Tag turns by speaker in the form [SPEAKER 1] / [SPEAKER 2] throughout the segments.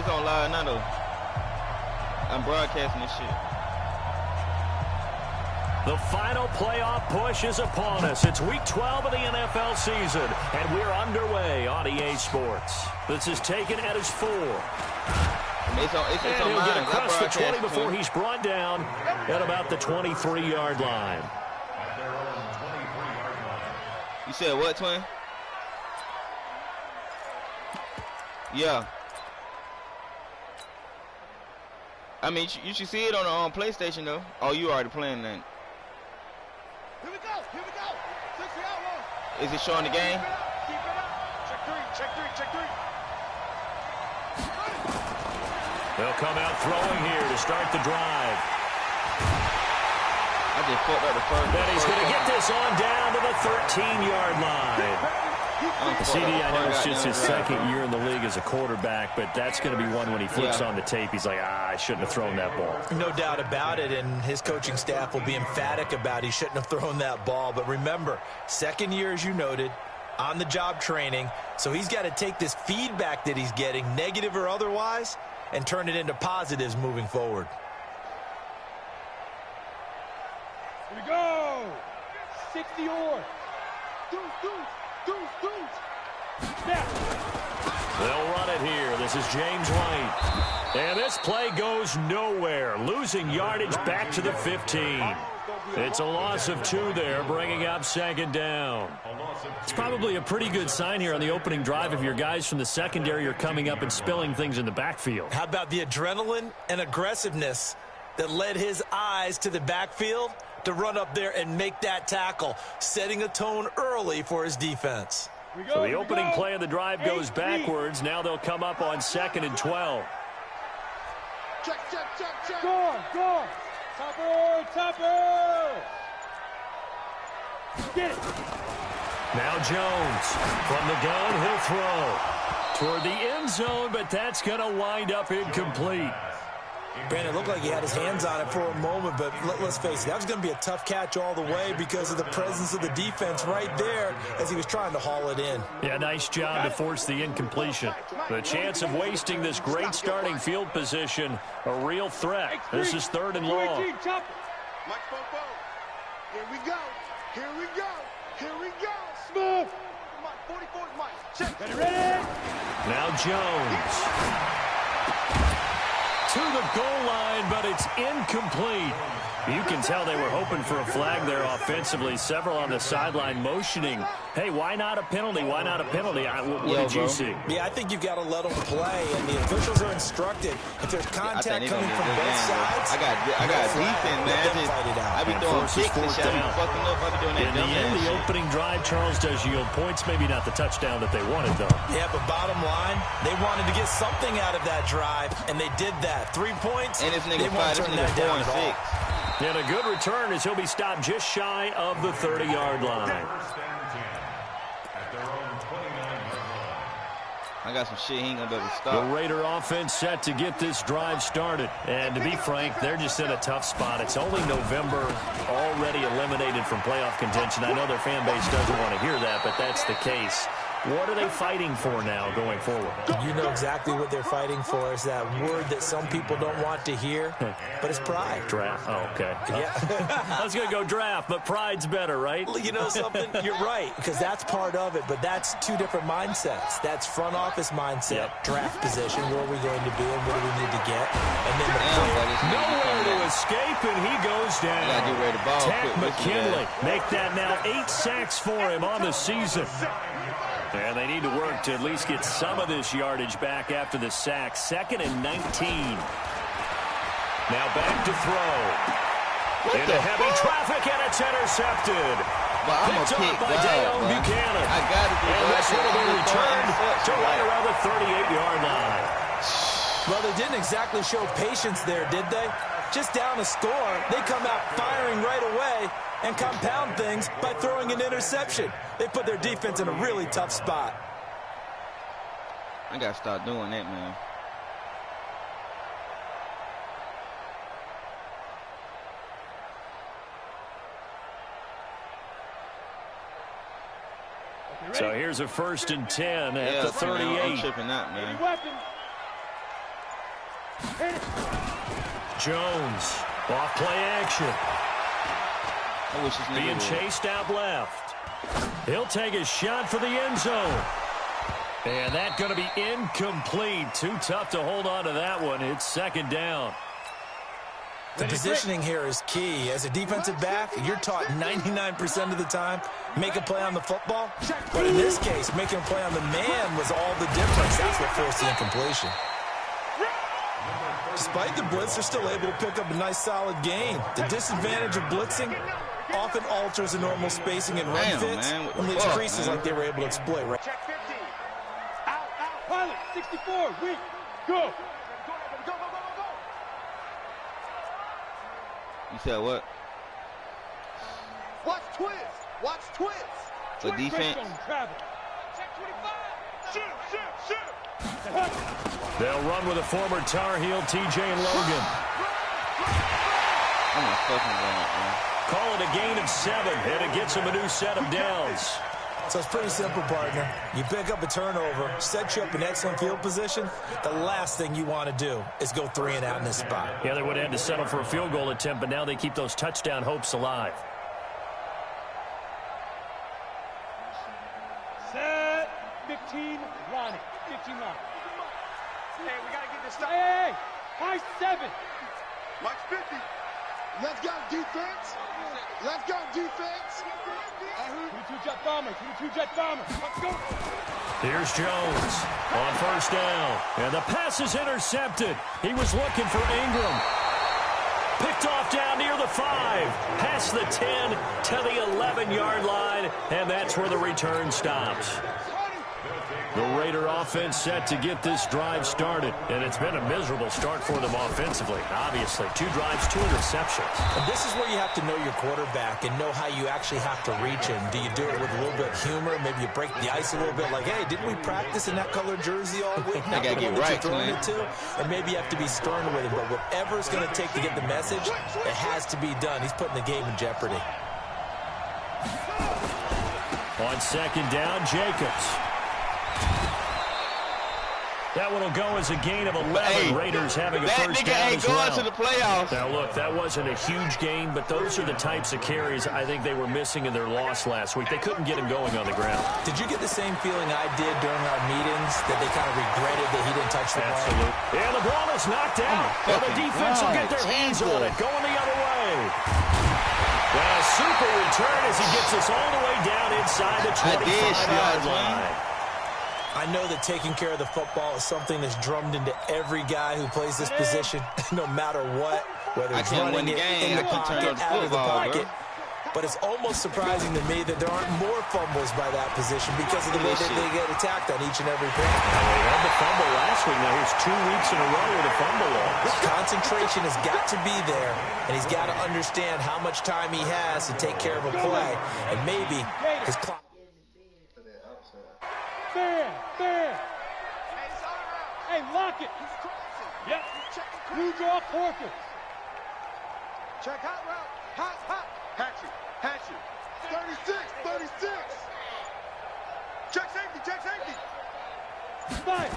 [SPEAKER 1] It's on live now, though. I'm broadcasting this shit.
[SPEAKER 2] The final playoff push is upon us. It's week 12 of the NFL season, and we're underway on EA Sports. This is taken at his 4.
[SPEAKER 1] It's on
[SPEAKER 2] he'll
[SPEAKER 1] mine.
[SPEAKER 2] get across the 20 before he's brought down at about the 23-yard line.
[SPEAKER 1] You said what, twin? Yeah. I mean, you should see it on PlayStation, though. Oh, you already playing that.
[SPEAKER 3] Here we go. 60 out one.
[SPEAKER 1] Is it showing the game?
[SPEAKER 3] Keep it up. Check three.
[SPEAKER 2] They'll come out throwing here to start the drive.
[SPEAKER 1] I just fucked up the first.
[SPEAKER 2] Then he's going to get this on down to the 13-yard line. CD, I know it's just his second year in the league as a quarterback, but that's going to be one when he flips on the tape. He's like, I shouldn't have thrown that ball.
[SPEAKER 4] No doubt about it, and his coaching staff will be emphatic about he shouldn't have thrown that ball. But remember, second year, as you noted, on-the-job training, so he's got to take this feedback that he's getting, negative or otherwise, and turn it into positives moving forward.
[SPEAKER 3] Here we go. 60 or. Deuce.
[SPEAKER 2] They'll run it here. This is James White. And this play goes nowhere. Losing yardage back to the 15. It's a loss of 2 there, bringing up second down. It's probably a pretty good sign here on the opening drive if your guys from the secondary are coming up and spilling things in the backfield.
[SPEAKER 4] How about the adrenaline and aggressiveness that led his eyes to the backfield to run up there and make that tackle, setting a tone early for his defense.
[SPEAKER 2] So the opening play of the drive goes backwards. Now they'll come up on 2nd and 12.
[SPEAKER 3] Check. Go. Topper. Get it.
[SPEAKER 2] Now Jones from the gun, he'll throw toward the end zone, but that's going to wind up incomplete.
[SPEAKER 4] Brandon, it looked like he had his hands on it for a moment, but let's face it, that was going to be a tough catch all the way because of the presence of the defense right there as he was trying to haul it in.
[SPEAKER 2] Yeah, nice job to force the incompletion. The chance of wasting this great starting field position, a real threat. This is 3rd and long.
[SPEAKER 3] Mike Popo. Here we go. Smooth. Mike, 44 Mike. Check. Ready?
[SPEAKER 2] Now Jones. To the goal line, but it's incomplete. You can tell they were hoping for a flag there offensively. Several on the sideline motioning, hey, why not a penalty? What did you see?
[SPEAKER 4] Yeah, I think you've got to let them play, and the officials are instructed. If there's contact coming from both sides,
[SPEAKER 1] I got defense, man. I be throwing kicks and shit. I be fucking up. I be doing that.
[SPEAKER 2] In the end, the opening drive, Charles, does yield points. Maybe not the touchdown that they wanted, though.
[SPEAKER 4] Yeah, but bottom line, they wanted to get something out of that drive, and they did that. 3 points,
[SPEAKER 1] and this nigga
[SPEAKER 4] they won't turn that down at all.
[SPEAKER 2] And a good return as he'll be stopped just shy of the 30-yard line.
[SPEAKER 1] I got some shit he ain't gonna be able to stop.
[SPEAKER 2] The Raider offense set to get this drive started. And to be frank, they're just in a tough spot. It's only November, already eliminated from playoff contention. I know their fan base doesn't want to hear that, but that's the case. What are they fighting for now going forward?
[SPEAKER 4] You know exactly what they're fighting for. Is that word that some people don't want to hear, but it's pride.
[SPEAKER 2] Draft. Oh, okay.
[SPEAKER 4] Yeah.
[SPEAKER 2] I was going to go draft, but pride's better, right?
[SPEAKER 4] You know something? You're right, because that's part of it, but that's 2 different mindsets. That's front office mindset, draft position, where are we going to be and what do we need to get? And then the
[SPEAKER 2] nowhere to escape, and he goes down. Tack McKinley make that now 8 sacks for him on the season. And they need to work to at least get some of this yardage back after the sack. 2nd and 19. Now back to throw. Into heavy traffic, and it's intercepted.
[SPEAKER 1] Well,
[SPEAKER 2] Picked up by Deion Buchanan.
[SPEAKER 1] I got it.
[SPEAKER 2] And this one will be returned to right around the 38-yard line.
[SPEAKER 4] Well, they didn't exactly show patience there, did they? Just down a score, they come out firing right away and compound things by throwing an interception. They put their defense in a really tough spot.
[SPEAKER 1] I got to start doing that, man.
[SPEAKER 2] So here's a 1st and 10 at the 38.
[SPEAKER 1] I'm tripping out, man.
[SPEAKER 2] Jones, off play action.
[SPEAKER 1] I wish his
[SPEAKER 2] Being chased out left. He'll take a shot for the end zone. And that's going to be incomplete. Too tough to hold on to that one. It's second down.
[SPEAKER 4] The positioning here is key. As a defensive back, you're taught 99% of the time, make a play on the football. But in this case, making a play on the man was all the difference. That's what forced the incompletion. Despite the blitz, they're still able to pick up a nice, solid gain. The disadvantage of blitzing often alters the normal spacing and run fits and leaves creases like they were able to exploit. Right?
[SPEAKER 3] Check 50. Out. Pilot, 64, weak. Go.
[SPEAKER 1] You said what?
[SPEAKER 3] Watch twist.
[SPEAKER 1] The defense.
[SPEAKER 3] Check 25. Shoot.
[SPEAKER 2] They'll run with a former Tar Heel, TJ Logan.
[SPEAKER 1] I'm gonna fucking run, man.
[SPEAKER 2] Call it a gain of 7, and it gets him a new set of downs.
[SPEAKER 4] So it's pretty simple, partner. You pick up a turnover, set you up in excellent field position. The last thing you want to do is go 3 and out in this spot.
[SPEAKER 2] Yeah, they would have had to settle for a field goal attempt, but now they keep those touchdown hopes alive.
[SPEAKER 3] Set 15, line it. 15 line. Hey, we gotta get this stuff. Hey, high 7. Watch 50. Let's go defense. 22 jet bomber. Let's go.
[SPEAKER 2] Here's Jones on first down. And the pass is intercepted. He was looking for Ingram. Picked off down near the 5. Past the 10 to the 11-yard line. And that's where the return stops. The Raider offense set to get this drive started. And it's been a miserable start for them offensively. Obviously, 2 drives, 2 interceptions.
[SPEAKER 4] And this is where you have to know your quarterback and know how you actually have to reach him. Do you do it with a little bit of humor? Maybe you break the ice a little bit like, hey, didn't we practice in that color jersey all week?
[SPEAKER 1] I gotta get right, man.
[SPEAKER 4] It to? And maybe you have to be stern with him. But whatever it's going to take to get the message, it has to be done. He's putting the game in jeopardy.
[SPEAKER 2] On second down, Jacobs. That one will go as a gain of 11.
[SPEAKER 1] Hey,
[SPEAKER 2] Raiders having a
[SPEAKER 1] that
[SPEAKER 2] first
[SPEAKER 1] nigga
[SPEAKER 2] down
[SPEAKER 1] ain't
[SPEAKER 2] as
[SPEAKER 1] going
[SPEAKER 2] well.
[SPEAKER 1] to the playoffs.
[SPEAKER 2] Now, look, that wasn't a huge gain, but those are the types of carries I think they were missing in their loss last week. They couldn't get him going on the ground.
[SPEAKER 4] Did you get the same feeling I did during our meetings, that they kind of regretted that he didn't touch the ball?
[SPEAKER 2] Absolutely. And the ball is knocked out. And the defense will get their hands on it, going the other way. A super return as he gets us all the way down inside the 25-yard line.
[SPEAKER 4] I know that taking care of the football is something that's drummed into every guy who plays this position, no matter what, whether it's running it in the pocket, out of the pocket. But it's almost surprising to me that there aren't more fumbles by that position because of the way that they get attacked on each and every play.
[SPEAKER 2] They had the fumble last week. Now here's 2 weeks in a row with a fumble loss.
[SPEAKER 4] Concentration has got to be there, and he's got to understand how much time he has to take care of a play, and maybe his clock.
[SPEAKER 3] Fair. Hey, lock it. Yep. New draw Corker. Check hot route. Hot. Hatch it. 36. Check safety. Five.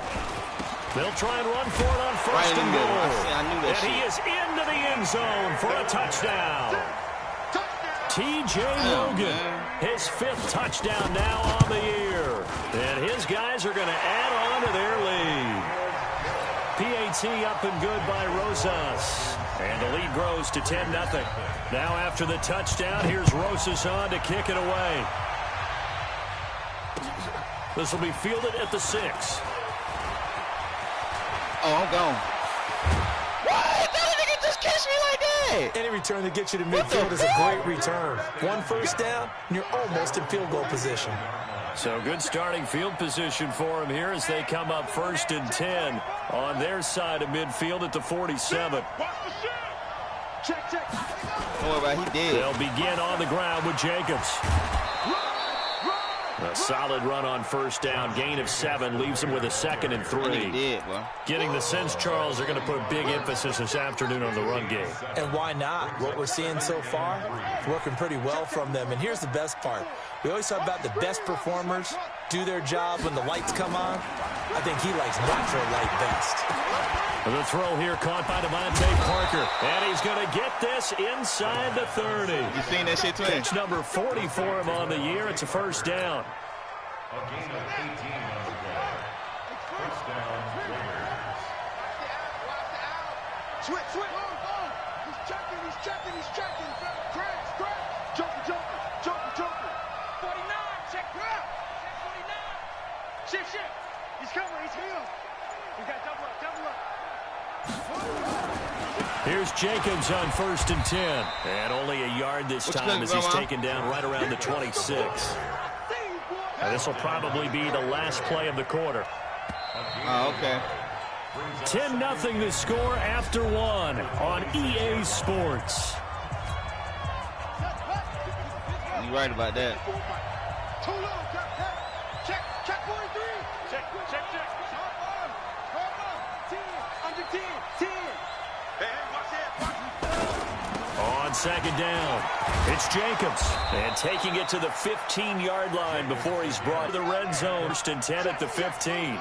[SPEAKER 2] They'll try and run for it on first and goal.
[SPEAKER 1] I knew that
[SPEAKER 2] and he is into the end zone for a touchdown. TJ Logan, his 5th touchdown now on the year. And his guys are going to add on to their lead. PAT up and good by Rosas. And the lead grows to 10-0. Now after the touchdown, here's Rosas on to kick it away. This will be fielded at the 6.
[SPEAKER 1] Oh, I'm gone. What? That nigga just catch me like that.
[SPEAKER 4] Any return that gets you to midfield is a great return. 1 first down, and you're almost in field goal position.
[SPEAKER 2] So good starting field position for him here as they come up 1st and 10 on their side of midfield at the 47.
[SPEAKER 3] Check.
[SPEAKER 1] Don't worry about it, he did.
[SPEAKER 2] They'll begin on the ground with Jacobs. A solid run on first down. Gain of 7 leaves him with a 2nd and 3.
[SPEAKER 1] He did, bro.
[SPEAKER 2] Getting the sense, Charles, they're going to put a big emphasis this afternoon on the run game.
[SPEAKER 4] And why not? What we're seeing so far, working pretty well from them. And here's the best part. We always talk about the best performers do their job when the lights come on. I think he likes natural light best.
[SPEAKER 2] The throw here caught by Devontae Parker. And he's going to get this inside the 30.
[SPEAKER 1] You seen that shit, Twin?
[SPEAKER 2] Catch number 40 for him on the year. It's a first down.
[SPEAKER 3] A gain of 18 on the play. First down, Raiders.
[SPEAKER 5] Switch. He's checking. Crash. Joker. 49, check. 49. Shift. He's coming, he's here. We got double up.
[SPEAKER 2] Here's Jacobs on 1st and 10. And only a yard this time as he's taken down right around the 26. And this will probably be the last play of the quarter.
[SPEAKER 1] Oh, okay.
[SPEAKER 2] 10-0 the score after 1 on EA Sports.
[SPEAKER 1] You're right about that.
[SPEAKER 5] Too low, check 43. Check. Under 10. Hey, watch that.
[SPEAKER 2] On 2nd down, it's Jacobs. And taking it to the 15-yard line before he's brought to the red zone. 1st and 10 at the 15.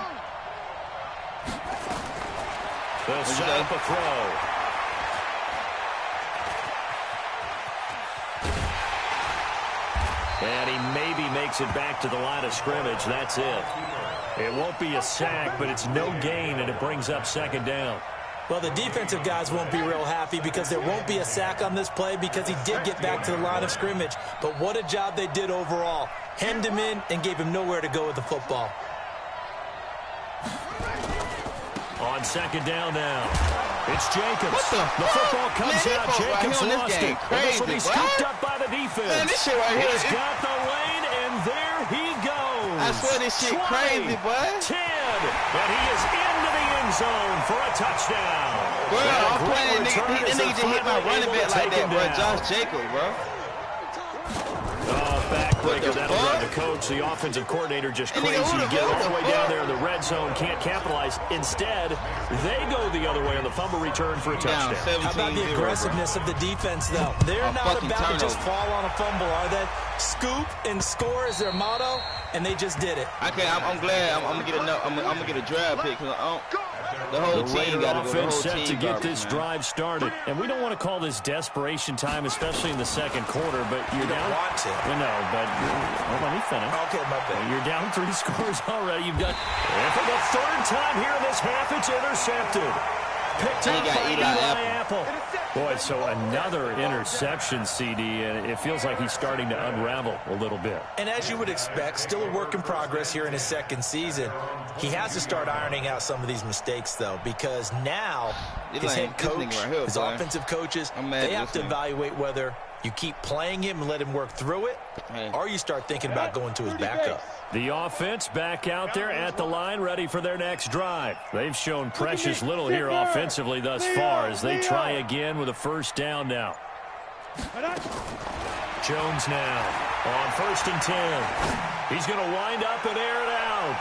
[SPEAKER 2] They'll set up a throw. And he maybe makes it back to the line of scrimmage. That's it. It won't be a sack, but it's no gain, and it brings up 2nd down.
[SPEAKER 4] Well, the defensive guys won't be real happy because there won't be a sack on this play because he did get back to the line of scrimmage. But what a job they did overall. Hemmed him in and gave him nowhere to go with the football.
[SPEAKER 2] On 2nd down now, it's Jacobs. The football comes out. Jacobs lost it. And this will be scooped up by the defense.
[SPEAKER 1] Man, this shit right here.
[SPEAKER 2] He's got the lane, and there he goes.
[SPEAKER 1] I swear this shit
[SPEAKER 2] 20,
[SPEAKER 1] crazy, boy.
[SPEAKER 2] 10, and he is into the end zone for a touchdown.
[SPEAKER 1] Bro, I'm playing this nigga just hit my running back like that, bro. Josh Jacobs, bro.
[SPEAKER 2] Backbreaker, that'll drive the coach. The offensive coordinator just crazy. You get all the way down there in the red zone, can't capitalize. Instead, they go the other way on the fumble return for a touchdown.
[SPEAKER 4] How about the aggressiveness of the defense, though? They're not about to just fall on a fumble, are they? Scoop and score is their motto, and they just did it.
[SPEAKER 1] Okay, I'm glad. I'm gonna get a draft pick because the whole team got to go.
[SPEAKER 2] Offense set to get this drive started, and we don't want to call this desperation time, especially in the 2nd quarter. But you're down.
[SPEAKER 4] Want to?
[SPEAKER 2] No, but let me finish.
[SPEAKER 4] Okay, my bad.
[SPEAKER 2] You're down 3 scores already. You've got, and for the 3rd time here in this half, it's intercepted. Picked up by Eli Apple. Boy, so another interception, CD, and it feels like he's starting to unravel a little bit.
[SPEAKER 4] And as you would expect, still a work in progress here in his 2nd season. He has to start ironing out some of these mistakes, though, because now his head coach, his offensive coaches, they have to evaluate whether you keep playing him and let him work through it, or you start thinking about going to his backup.
[SPEAKER 2] The offense back out there at the line, ready for their next drive. They've shown precious little here offensively thus far as they try again with a 1st down now. Jones now on 1st and 10. He's going to wind up and air it out.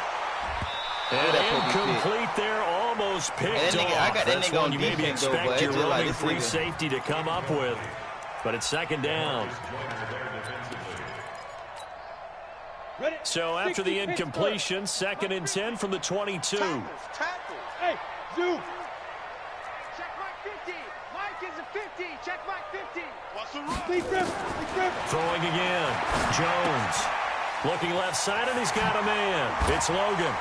[SPEAKER 2] And incomplete there, almost picked off. That's one you maybe expect your roaming free safety to come up with. But it's 2nd down. So after the incompletion, 2nd and 10 from the 22.
[SPEAKER 3] Hey, Zoo.
[SPEAKER 5] Check Mike 50. Mike is a 50. Check Mike 50.
[SPEAKER 3] What's the run? Lee Griffin.
[SPEAKER 2] Throwing again. Jones. Looking left side, and he's got a man. It's Logan.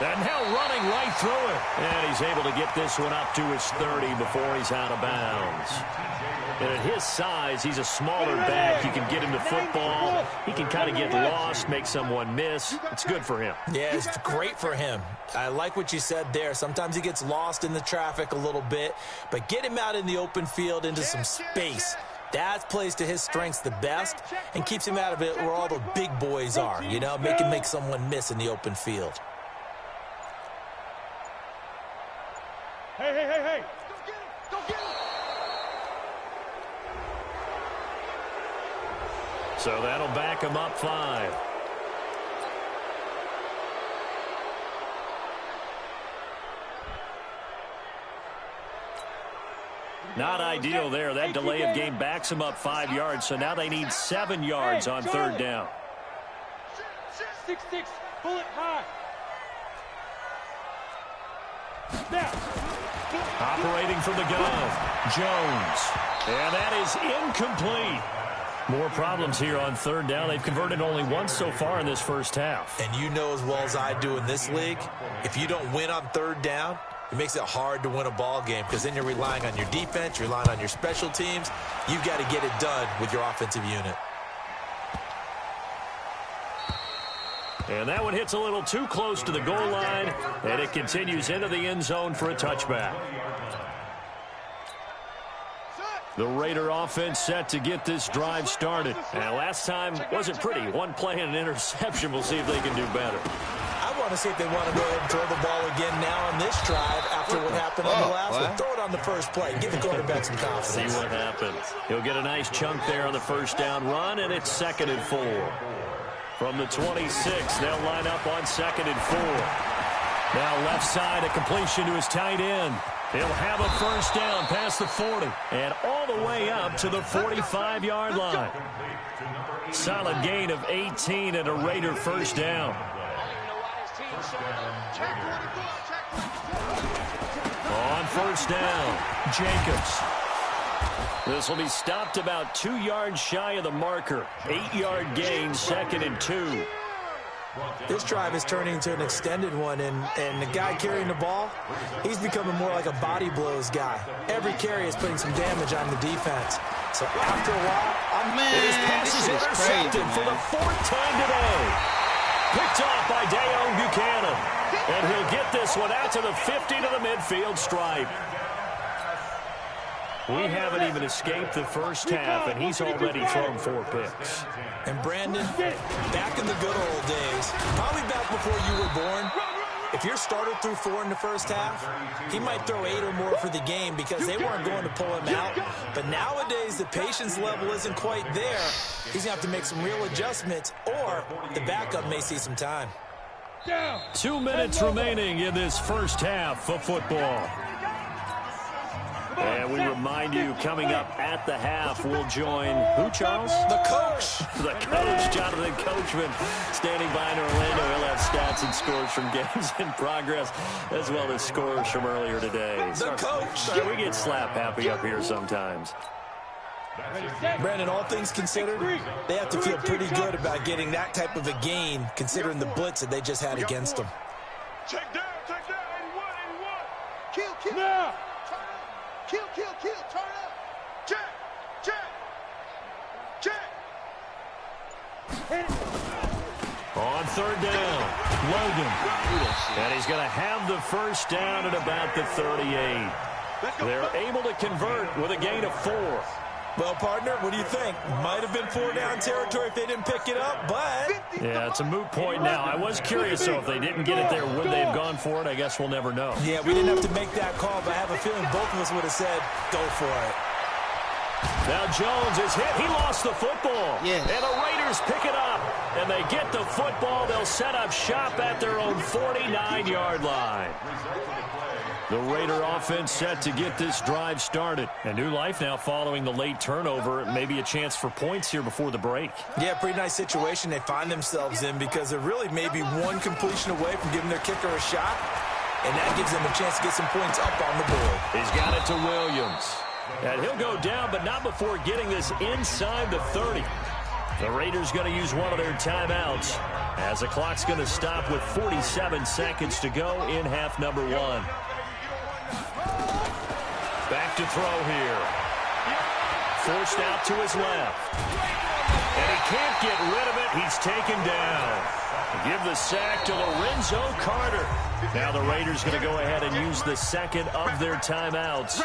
[SPEAKER 2] And now running right through it. And he's able to get this one up to his 30 before he's out of bounds. And at his size, he's a smaller back. You can get him to football. He can kind of get lost, make someone miss. It's good for him.
[SPEAKER 4] Yeah, it's great for him. I like what you said there. Sometimes he gets lost in the traffic a little bit, but get him out in the open field into some space. That plays to his strengths the best and keeps him out of it where all the big boys are. You know, make someone miss in the open field.
[SPEAKER 3] Hey.
[SPEAKER 5] Go get him.
[SPEAKER 2] So that'll back him up 5. Not ideal there. That delay of game backs him up 5 yards, so now they need 7 yards on 3rd down.
[SPEAKER 3] 6-6, bullet high.
[SPEAKER 2] Operating from the gun, Jones. And that is incomplete. More problems here on third down. They've converted only once so far in this first half.
[SPEAKER 4] And you know as well as I do in this league, if you don't win on third down, it makes it hard to win a ball game because then you're relying on your defense, you're relying on your special teams. You've got to get it done with your offensive unit.
[SPEAKER 2] And that one hits a little too close to the goal line, and it continues into the end zone for a touchback. The Raider offense set to get this drive started. And last time wasn't pretty. One play and an interception. We'll see if they can do better.
[SPEAKER 4] I want to see if they want to go ahead and throw the ball again now on this drive after what happened on the last one. Throw it on the first play. Give the quarterback some confidence.
[SPEAKER 2] See what happens. He'll get a nice chunk there on the first down run, and it's 2nd and 4. From the 26, they'll line up on 2nd and 4. Now left side, a completion to his tight end. He'll have a first down past the 40 and all the way up to the 45-yard line. Solid gain of 18 and a Raider first down. On first down, Jacobs. This will be stopped about 2 yards shy of the marker. 8-yard gain, 2nd and 2.
[SPEAKER 4] This drive is turning into an extended one, and the guy carrying the ball, he's becoming more like a body blows guy. Every carry is putting some damage on the defense. So after a while,
[SPEAKER 2] his pass is intercepted for the 4th time today. Picked off by Dayon Buchanan. And he'll get this one out to the 50 to the midfield stripe. We haven't even escaped the first half, and he's already thrown 4 picks.
[SPEAKER 4] And Brandon, back in the good old days, probably back before you were born, if your starter threw 4 in the first half, he might throw 8 or more for the game because they weren't going to pull him out. But nowadays, the patience level isn't quite there. He's going to have to make some real adjustments, or the backup may see some time.
[SPEAKER 2] 2 minutes remaining in this first half of football. And we remind you, coming up at the half, we'll join who, Charles?
[SPEAKER 4] The coach.
[SPEAKER 2] The coach, Jonathan Coachman, standing by in Orlando. He'll have stats and scores from games in progress, as well as scores from earlier today.
[SPEAKER 4] The coach.
[SPEAKER 2] Sorry, we get slap happy up here sometimes.
[SPEAKER 4] Brandon, all things considered, they have to feel pretty good about getting that type of a gain, considering the blitz that they just had against them.
[SPEAKER 3] Check down, 81, 81. Kill. Now. Kill, turn up. Check.
[SPEAKER 2] On third down, Logan. And he's going to have the first down at about the 38. They're able to convert with a gain of 4.
[SPEAKER 4] Well, partner, what do you think? Might have been 4-down territory if they didn't pick it up, but...
[SPEAKER 2] Yeah, it's a moot point now. I was curious, though, if they didn't get it there, would they have gone for it? I guess we'll never know.
[SPEAKER 4] Yeah, we didn't have to make that call, but I have a feeling both of us would have said, go for it.
[SPEAKER 2] Now Jones is hit. He lost the football.
[SPEAKER 1] Yeah.
[SPEAKER 2] And the Raiders pick it up. And they get the football. They'll set up shop at their own 49-yard line. The Raider offense set to get this drive started. A new life now following the late turnover. Maybe a chance for points here before the break.
[SPEAKER 4] Yeah, pretty nice situation they find themselves in because they're really maybe one completion away from giving their kicker a shot. And that gives them a chance to get some points up on the board.
[SPEAKER 2] He's got it to Williams. And he'll go down, but not before getting this inside the 30. The Raiders going to use one of their timeouts as the clock's going to stop with 47 seconds to go in half number 1. Back to throw here. Forced out to his left. And he can't get rid of it. He's taken down. Give the sack to Lorenzo Carter. Now the Raiders going to go ahead and use the second of their timeouts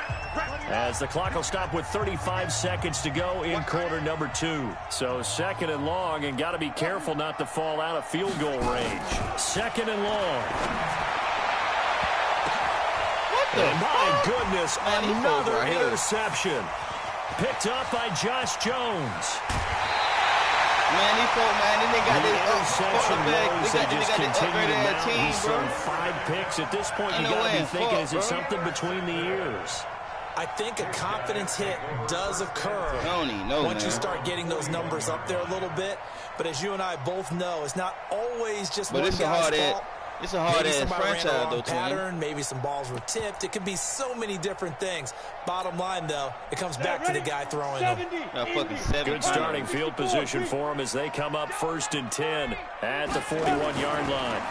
[SPEAKER 2] as the clock will stop with 35 seconds to go in quarter number 2. So 2nd and long, and got to be careful not to fall out of field goal range. 2nd and long. And my goodness, another interception. Picked up by Josh Jones.
[SPEAKER 1] Man, they got this
[SPEAKER 2] interception woes. They just continue to mount.
[SPEAKER 1] Team,
[SPEAKER 2] He's thrown 5 picks. At this point, you got to be thinking, is it something between the ears?
[SPEAKER 4] I think a confidence hit does occur once you start getting those numbers up there a little bit. But as you and I both know, it's not always just one guy's fault.
[SPEAKER 1] It's a hard-ass franchise, though,
[SPEAKER 4] pattern. Maybe some balls were tipped. It could be so many different things. Bottom line, though, it comes back to the guy throwing them.
[SPEAKER 2] Good starting field position for them as they come up 1st and 10 at the 41-yard line.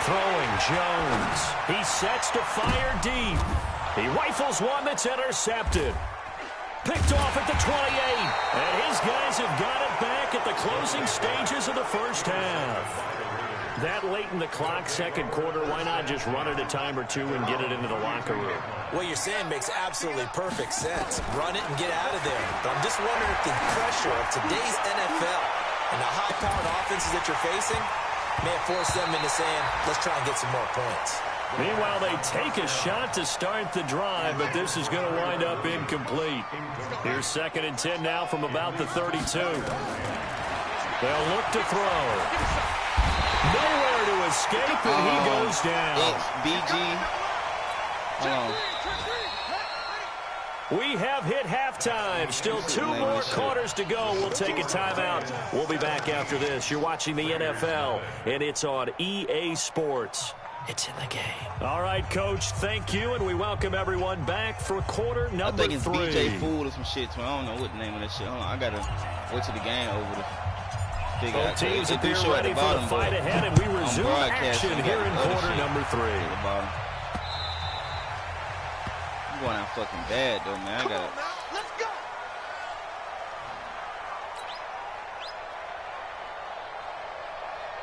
[SPEAKER 2] Throwing Jones. He sets to fire deep. He rifles one that's intercepted. Picked off at the 28. And his guys have got it back at the closing stages of the first half. That late in the clock, second quarter, why not just run it a time or two and get it into the locker room?
[SPEAKER 4] What you're saying makes absolutely perfect sense. Run it and get out of there. But I'm just wondering if the pressure of today's NFL and the high-powered offenses that you're facing may have forced them into saying, let's try and get some more points.
[SPEAKER 2] Meanwhile, they take a shot to start the drive, but this is going to wind up incomplete. Here's 2nd and 10 now from about the 32. They'll look to throw. Nowhere to escape, and he goes down.
[SPEAKER 1] BG.
[SPEAKER 2] We have hit halftime. Still 2 more quarters to go. We'll take a timeout. We'll be back after this. You're watching the NFL, and it's on EA Sports. It's in the game. All right, Coach, thank you, and we welcome everyone back for quarter number 3.
[SPEAKER 1] I think it's BJ Fool or some shit, so I don't know what the name of that shit. Hold on, I got to wait till the game over to figure out.
[SPEAKER 2] Both teams appear ready for the fight ahead, and we resume action here in quarter number 3.
[SPEAKER 1] I'm going out fucking bad, though, man. I got to...
[SPEAKER 5] Let's go.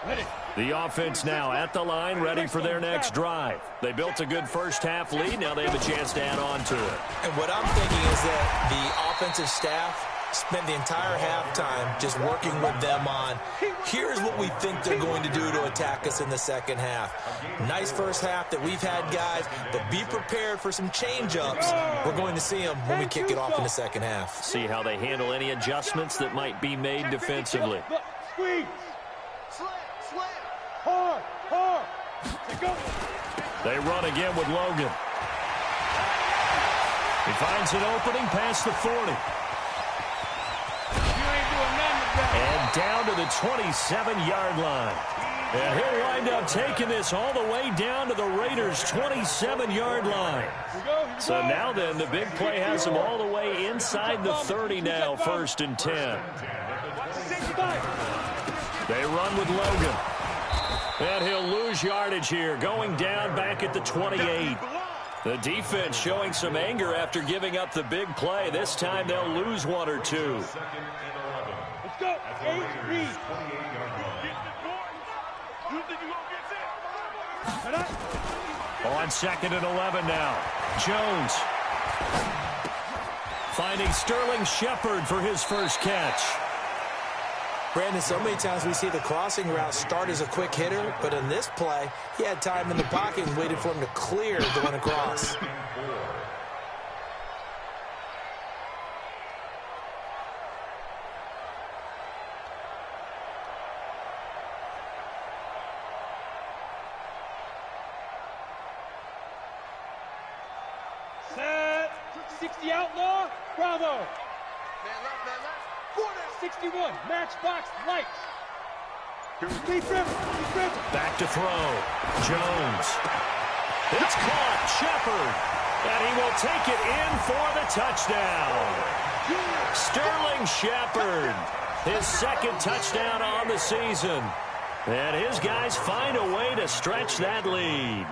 [SPEAKER 3] Ready.
[SPEAKER 2] The offense now at the line, ready for their next drive. They built a good first-half lead. Now they have a chance to add on to it.
[SPEAKER 4] And what I'm thinking is that the offensive staff spent the entire halftime just working with them on, here's what we think they're going to do to attack us in the second half. Nice first half that we've had, guys, but be prepared for some change-ups. We're going to see them when we kick it off in the second half.
[SPEAKER 2] See how they handle any adjustments that might be made defensively.
[SPEAKER 3] Squeeze.
[SPEAKER 5] Slam.
[SPEAKER 3] Hard. Go.
[SPEAKER 2] They run again with Logan. He finds an opening past the 40. And down to the 27-yard line. And he'll wind up taking this all the way down to the Raiders' 27-yard line. So now then, the big play has him all the way inside the 30 now, 1st and 10. They run with Logan. And he'll lose yardage here, going down back at the 28. The defense showing some anger after giving up the big play. This time they'll lose 1 or 2.
[SPEAKER 3] Let's go. A-B.
[SPEAKER 2] On 2nd and 11 now. Jones. Finding Sterling Shepard for his first catch.
[SPEAKER 4] Brandon, so many times we see the crossing route start as a quick hitter, but in this play, he had time in the pocket and waited for him to clear going across.
[SPEAKER 3] Set. 60 outlaw. Bravo.
[SPEAKER 5] Man left.
[SPEAKER 3] 61. Matchbox lights.
[SPEAKER 2] Back to throw. Jones. It's caught. Shepard. And he will take it in for the touchdown. Sterling Shepard. His 2nd touchdown on the season. And his guys find a way to stretch that lead.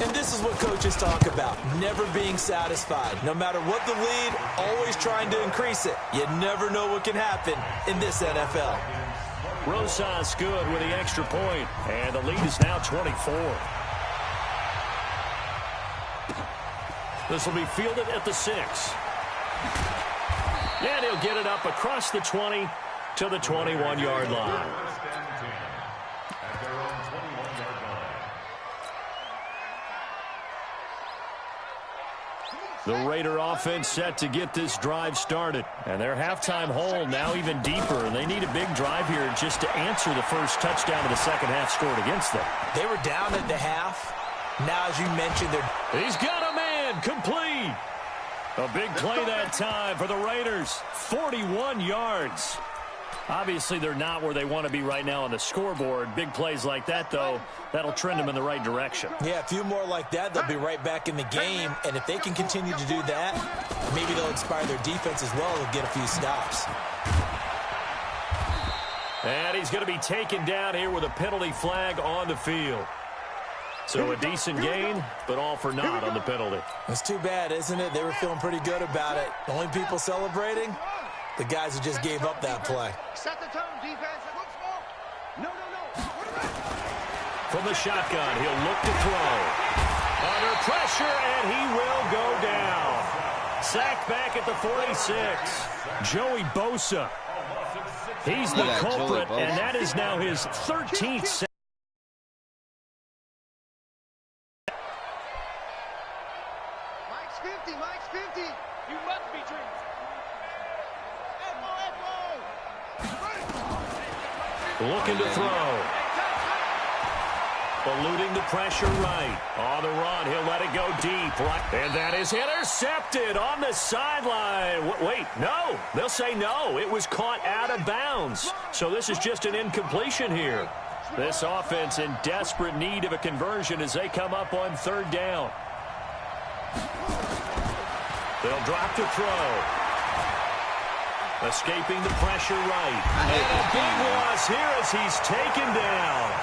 [SPEAKER 4] And this is what coaches talk about, never being satisfied. No matter what the lead, always trying to increase it. You never know what can happen in this NFL.
[SPEAKER 2] Rosas good with the extra point, and the lead is now 24. This will be fielded at the 6. And he'll get it up across the 20 to the 21-yard line. The Raider offense set to get this drive started. And their halftime hole now even deeper. And they need a big drive here just to answer the first touchdown of the second half scored against them.
[SPEAKER 4] They were down at the half. Now, as you mentioned,
[SPEAKER 2] he's got a man complete. A big play that time for the Raiders. 41 yards. Obviously, they're not where they want to be right now on the scoreboard. Big plays like that, though, that'll trend them in the right direction.
[SPEAKER 4] Yeah, a few more like that, they'll be right back in the game. And if they can continue to do that, maybe they'll inspire their defense as well and get a few stops.
[SPEAKER 2] And he's going to be taken down here with a penalty flag on the field. So a decent gain, but all for naught on the penalty.
[SPEAKER 4] It's too bad, isn't it? They were feeling pretty good about it. The only people celebrating, the guys who just gave up that play.
[SPEAKER 5] Set the tone, defense. No.
[SPEAKER 2] From the shotgun, he'll look to throw. Under pressure, and he will go down. Sacked back at the 46. Joey Bosa. He's the culprit, and that is now his 13th sack.
[SPEAKER 5] Mike's 50. You must be dreaming.
[SPEAKER 2] Looking to throw. Eluding the pressure right. On the run, he'll let it go deep. Right. And that is intercepted on the sideline. Wait, no. They'll say no. It was caught out of bounds. So this is just an incompletion here. This offense in desperate need of a conversion as they come up on third down. They'll drop to throw. Escaping the pressure right. And a big loss here as he's taken down.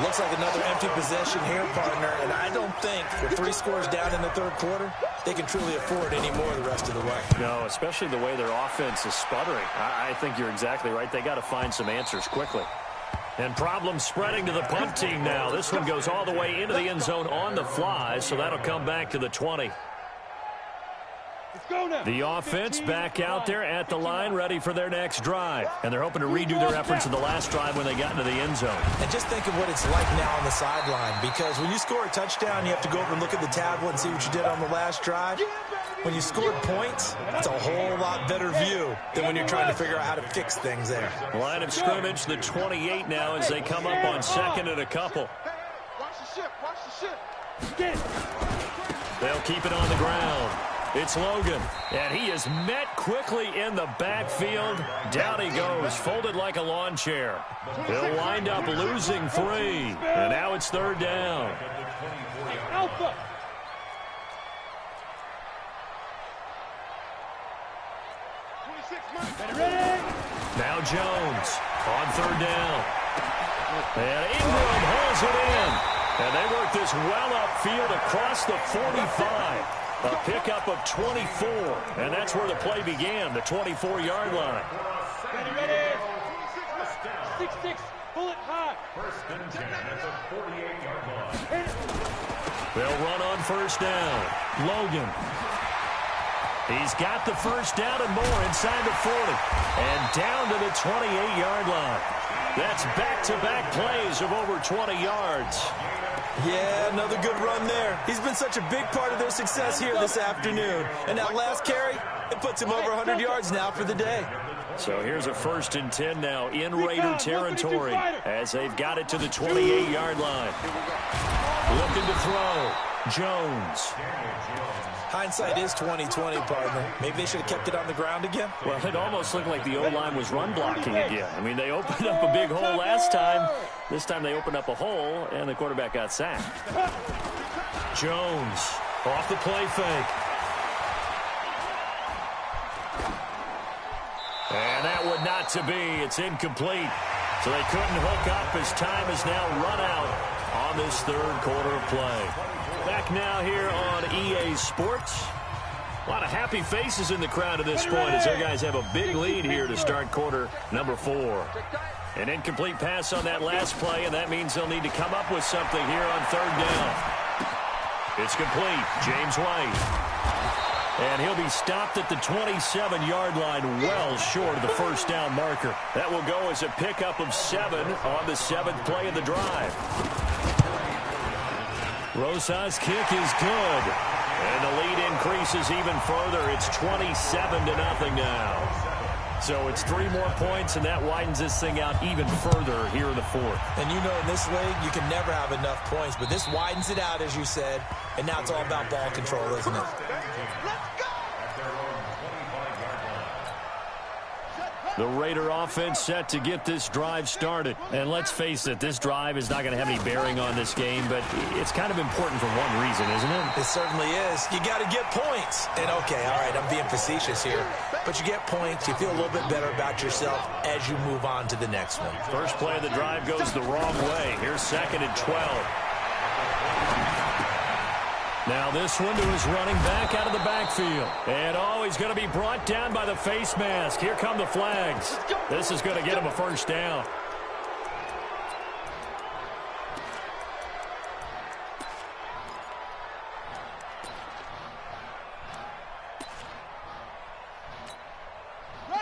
[SPEAKER 4] Looks like another empty possession here, partner, and I don't think with 3 scores down in the third quarter, they can truly afford any more the rest of the way.
[SPEAKER 2] No, especially the way their offense is sputtering. I think you're exactly right. They got to find some answers quickly. And problems spreading to the punt team now. This one goes all the way into the end zone on the fly, so that'll come back to the 20. The offense back out there at the line, ready for their next drive. And they're hoping to redo their efforts in the last drive when they got into the end zone.
[SPEAKER 4] And just think of what it's like now on the sideline, because when you score a touchdown, you have to go over and look at the tablet and see what you did on the last drive. When you scored points, it's a whole lot better view than when you're trying to figure out how to fix things there.
[SPEAKER 2] Line of scrimmage, the 28 now as they come up on second and a couple.
[SPEAKER 5] Watch the ship.
[SPEAKER 2] They'll keep it on the ground. It's Logan, and he is met quickly in the backfield. Down he goes, folded like a lawn chair. He'll wind up losing 3, and now it's third down.
[SPEAKER 3] Alpha.
[SPEAKER 2] Now Jones on third down. And Ingram holds it in. And they work this well upfield across the 45. A pickup of 24, and that's where the play began, the 24-yard line.
[SPEAKER 3] Ready. 6-6, bullet high.
[SPEAKER 6] First and 10 at the 48-yard line.
[SPEAKER 2] They'll run on first down. Logan. He's got the first down and more inside the 40. And down to the 28-yard line. That's back-to-back plays of over 20 yards.
[SPEAKER 4] Yeah, another good run there. He's been such a big part of their success here this afternoon. And that last carry, it puts him over 100 yards now for the day.
[SPEAKER 2] So here's a first and 10 now in Raider territory as they've got it to the 28-yard line. Looking to throw. Jones.
[SPEAKER 4] Hindsight is 20/20, partner. Maybe they should have kept it on the ground again.
[SPEAKER 2] Well, it almost looked like the O-line was run blocking again. I mean, they opened up a big hole last time. This time they opened up a hole, and the quarterback got sacked. Jones off the play fake. And that would not to be. It's incomplete. So they couldn't hook up as time is now run out on this third quarter of play. Back now here on EA Sports. A lot of happy faces in the crowd at this point as their guys have a big lead here to start quarter number 4. An incomplete pass on that last play, and that means they'll need to come up with something here on third down. It's complete. James White. And he'll be stopped at the 27-yard line, well short of the first down marker. That will go as a pickup of 7 on the 7th play of the drive. Rosa's kick is good. And the lead increases even further. It's 27-0 now. So it's 3 more points, and that widens this thing out even further here in the 4th.
[SPEAKER 4] And you know in this league, you can never have enough points, but this widens it out, as you said, and now it's all about ball control, isn't it?
[SPEAKER 5] Let's go!
[SPEAKER 2] The Raider offense set to get this drive started. And let's face it, this drive is not going to have any bearing on this game, but it's kind of important for one reason, isn't it?
[SPEAKER 4] It certainly is. You got to get points. And, okay, all right, I'm being facetious here. But you get points, you feel a little bit better about yourself as you move on to the next one.
[SPEAKER 2] First play of the drive goes the wrong way. Here's 2nd and 12. Now this one to his running back out of the backfield. And, oh, he's going to be brought down by the face mask. Here come the flags. This is going to get him a first down.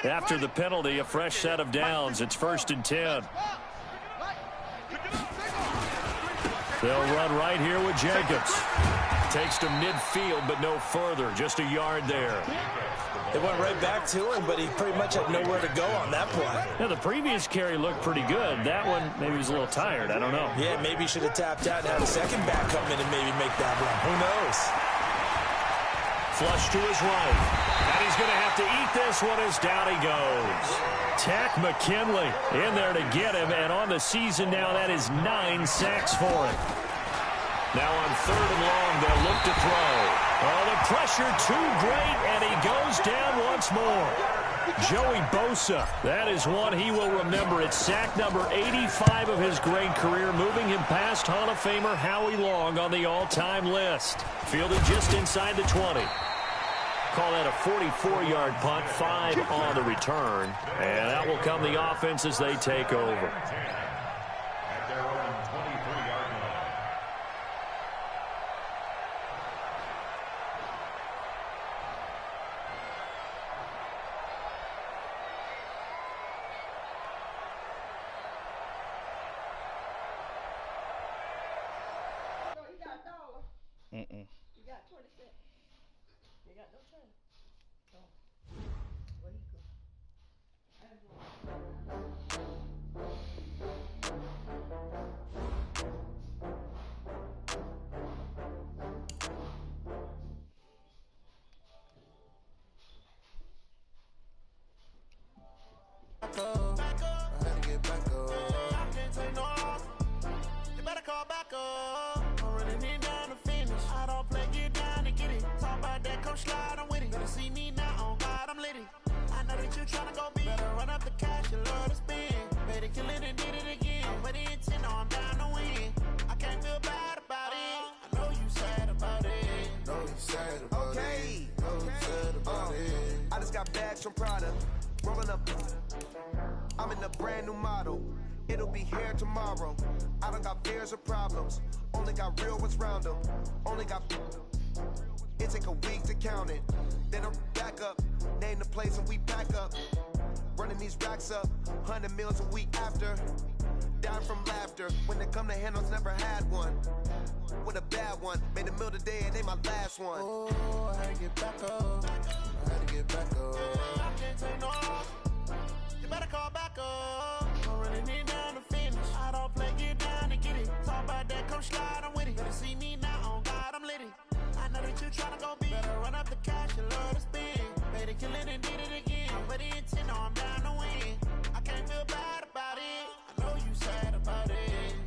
[SPEAKER 2] After the penalty, a fresh set of downs. It's 1st and 10. They'll run right here with Jacobs. Takes to midfield, but no further. Just a yard there.
[SPEAKER 4] They went right back to him, but he pretty much had nowhere to go on that play.
[SPEAKER 2] Yeah, the previous carry looked pretty good. That one, maybe he was a little tired. I don't know.
[SPEAKER 4] Yeah, maybe he should have tapped out and had a second back come in and maybe make that run. Who knows?
[SPEAKER 2] Flush to his right. And he's going to have to eat this one as down he goes. Tack McKinley in there to get him. And on the season now, that is 9 sacks for him. Now on 3rd and long, they'll look to throw. Oh, the pressure too great, and he goes down once more. Joey Bosa, that is one he will remember. It's sack number 85 of his great career, moving him past Hall of Famer Howie Long on the all-time list. Fielded just inside the 20. Call that a 44-yard punt, 5 on the return. And out will come the offense as they take over.
[SPEAKER 7] You got 20 cents. You got no change. No. Where you go?
[SPEAKER 8] I had to get back up. I can't take no off. You better call back up. I'm running it down to finish. I don't play, get down to get it. Talk about that, come slide, I'm with it. Better see me now, on God, I'm litty. I know that you tryna go big. Better run up the cash, you love to spend. Better kill it and did it again. But the intent, no, I'm down to win. I can't feel bad about it. I know you sad about it. Know you sad about it. Know you sad about it. I just got bags from Prada. Rolling up. I'm in a brand new model. It'll be here tomorrow. I don't got fears or problems. Only got real ones round them. Only got. It take a week to count it. Then I'm back up. Name the place and we pack up. Running these racks up. 100 meals a week after. Down from laughter. When they come to handles, never had one. With a bad one. Made a meal today and they my last one. Oh, I had to get back up. I had to get back up. I can't take no off. You better call back up. I'm running it down to finish. I don't play, get down to get it. Talk about that, come slide, I'm with it. Better see me now, on God, I'm litty. I know that you tryna go big. Better run up the cash, you love to spend. Better kill it and did it again. But the intent, no, I'm down to win. I can't feel bad about it. I know you sad about it.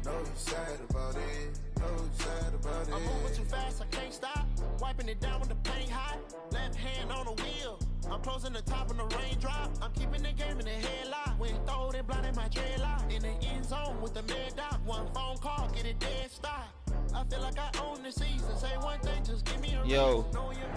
[SPEAKER 8] Know you sad about it. Know you sad about it. I'm moving too fast, I can't stop. Wiping it down with the paint hot. Left hand on the wheel. I'm closing the top when the raindrop. I'm keeping the game in the headlock. When throw it blind in my dreadlock. In the end zone with the mad dot. One phone call, get it dead stop. I feel like I own the season. Say one thing, just give me a
[SPEAKER 1] Yo.
[SPEAKER 8] reason. Know you're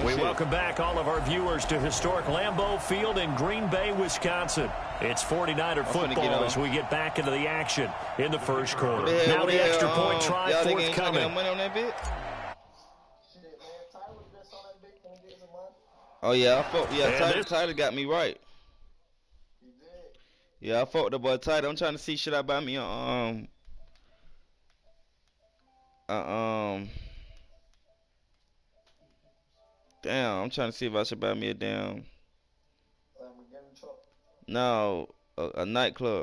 [SPEAKER 2] We welcome back all of our viewers to historic Lambeau Field in Green Bay, Wisconsin. It's 49er football as we get back into the action in the first quarter. Now the extra point try forthcoming.
[SPEAKER 1] Oh yeah, I fought. Yeah, Tyler got me right. Yeah, I fought the boy Tyler. I'm trying to see should I buy me a damn, I'm trying to see if I should buy me a damn. No, a nightclub.